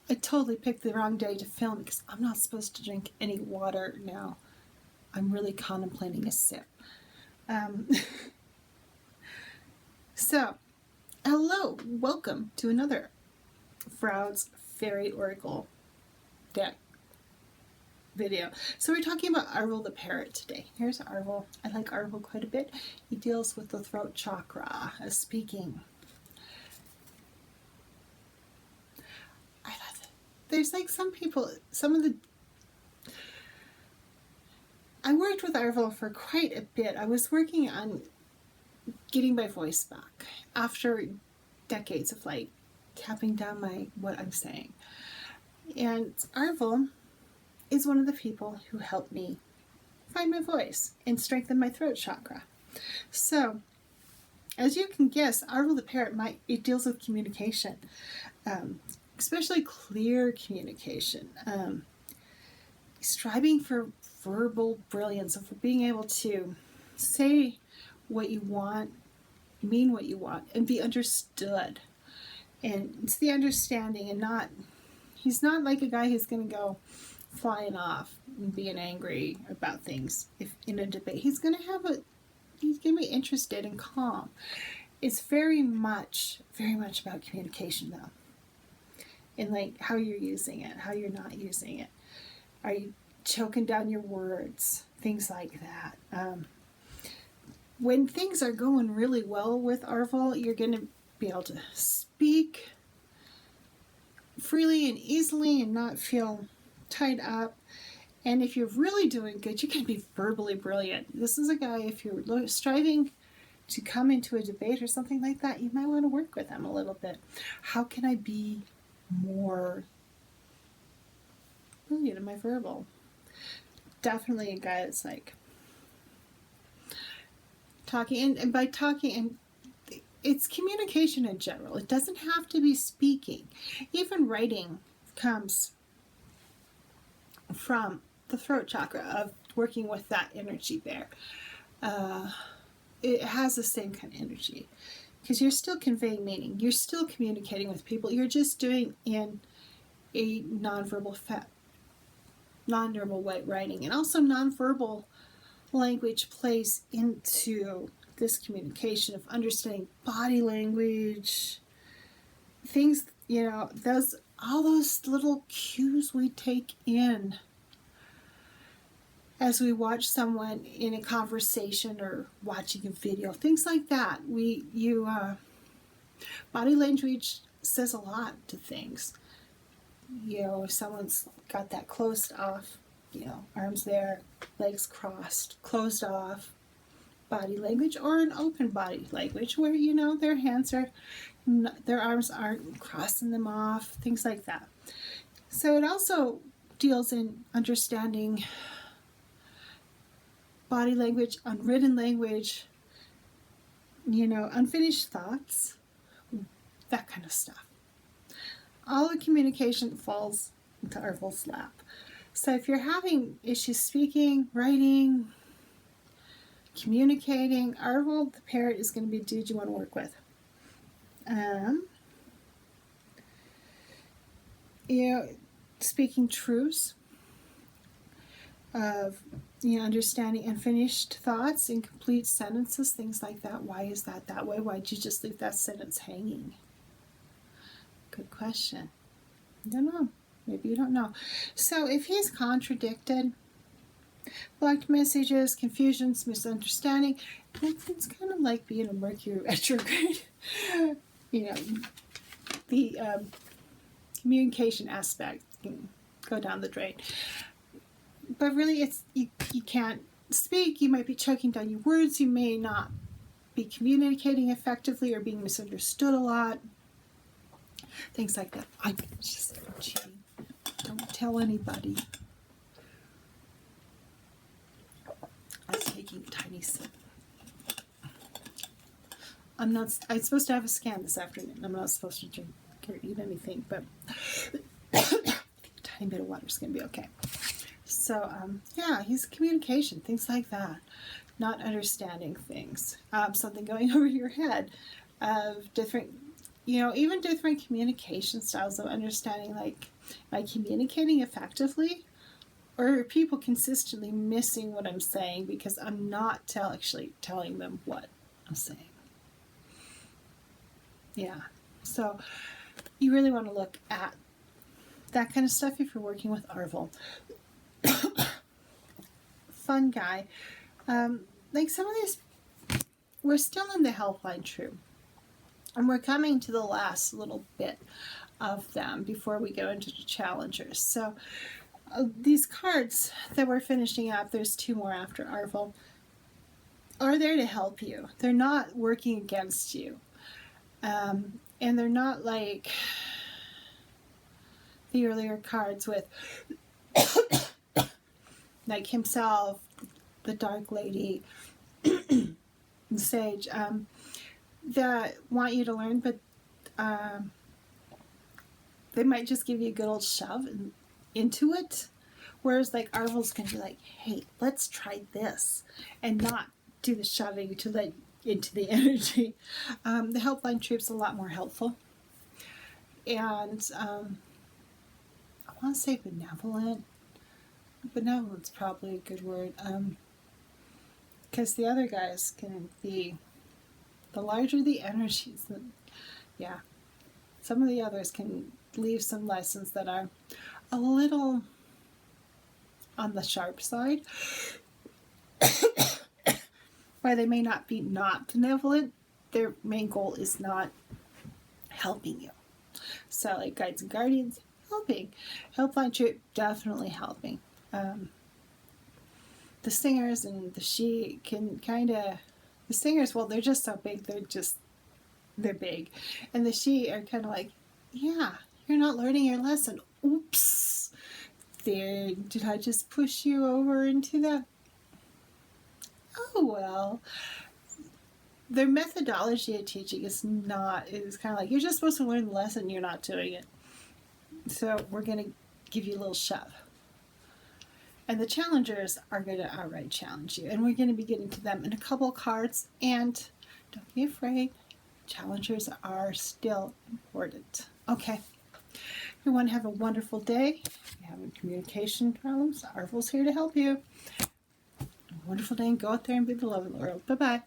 I totally picked the wrong day to film because I'm not supposed to drink any water now. I'm really contemplating a sip. So, hello, welcome to another Froud's Fairy Oracle deck video. So we're talking about Arval the Parrot today. Here's Arval. I like Arval quite a bit. He deals with the throat chakra, speaking. I love it. There's like some people, I worked with Arval for quite a bit. I was working on getting my voice back after decades of like tapping down what I'm saying. And Arval is one of the people who helped me find my voice and strengthen my throat chakra. So, as you can guess, Arval the Parrot, it deals with communication, especially clear communication, striving for verbal brilliance, of being able to say what you want, mean what you want, and be understood. And it's the understanding, and he's not like a guy who's going to go flying off and being angry about things. If in a debate, he's going to be interested and calm. It's very much about communication, though, and like how you're using it, how you're not using it. Are you choking down your words? Things like that. When things are going really well with Arval, you're going to be able to speak freely and easily and not feel tied up. And if you're really doing good, you can be verbally brilliant. This is a guy, if you're striving to come into a debate or something like that, you might want to work with him a little bit. How can I be more brilliant in my verbal? Definitely a guy that's like talking, and by talking, and it's communication in general. It doesn't have to be speaking. Even writing comes from the throat chakra, of working with that energy there. It has the same kind of energy because you're still conveying meaning. You're still communicating with people. You're just doing in a nonverbal way writing, and also nonverbal language plays into this communication of understanding body language, things, all those little cues we take in as we watch someone in a conversation or watching a video, things like that. Body language says a lot to things. If someone's got that closed off, arms there, legs crossed, closed off body language, or an open body language where, their hands their arms aren't crossing them off, things like that. So it also deals in understanding body language, unwritten language, unfinished thoughts, that kind of stuff. All the communication falls into Arval's lap. So if you're having issues speaking, writing, communicating, Arval the Parrot is going to be a dude you want to work with. Speaking truths of, understanding unfinished thoughts, incomplete sentences, things like that. Why is that way? Why'd you just leave that sentence hanging? Good question. I don't know. Maybe you don't know. So if he's contradicted, blocked messages, confusions, misunderstanding, it's kind of like being a Mercury retrograde. The communication aspect can go down the drain. But really, you can't speak. You might be choking down your words. You may not be communicating effectively or being misunderstood a lot. Things like that. I'm just cheating. Don't tell anybody. I'm taking a tiny sip. I'm supposed to have a scan this afternoon. I'm not supposed to drink or eat anything, but I think a tiny bit of water is going to be okay. So, he's communication, things like that. Not understanding things. Something going over your head of different even with my communication styles of understanding, like, am I communicating effectively? Or are people consistently missing what I'm saying because I'm not actually telling them what I'm saying? Yeah. So you really want to look at that kind of stuff if you're working with Arval. Fun guy. Like some of these, we're still in the helpline true. And we're coming to the last little bit of them before we go into the challengers. So these cards that we're finishing up, there's 2 more after Arval, are there to help you. They're not working against you. And they're not like the earlier cards with like himself, the Dark Lady, the Sage, that want you to learn, but they might just give you a good old shove into it. Whereas like Arval's going to be like, hey, let's try this, and not do the shoving to let into the energy. The helpline troop's a lot more helpful. And I want to say benevolent. Benevolent's probably a good word. Because the other guys can be, the larger the energies, yeah. Some of the others can leave some lessons that are a little on the sharp side. While they may not be not benevolent, their main goal is not helping you. So like guides and guardians, helping. Helpline troop, definitely helping. The singers and the she can kind of, the singers, well, they're just so big, they're big. And the she are kind of like, yeah, you're not learning your lesson. Oops. There, did I just push you over into that? Oh, well. Their methodology of teaching is kind of like, you're just supposed to learn the lesson, you're not doing it. So we're going to give you a little shove. And the challengers are going to outright challenge you. And we're going to be getting to them in a couple cards. And don't be afraid. Challengers are still important. Okay. Everyone have a wonderful day. If you're having communication problems, Arval's here to help you. A wonderful day, and go out there and be the love of the world. Bye-bye.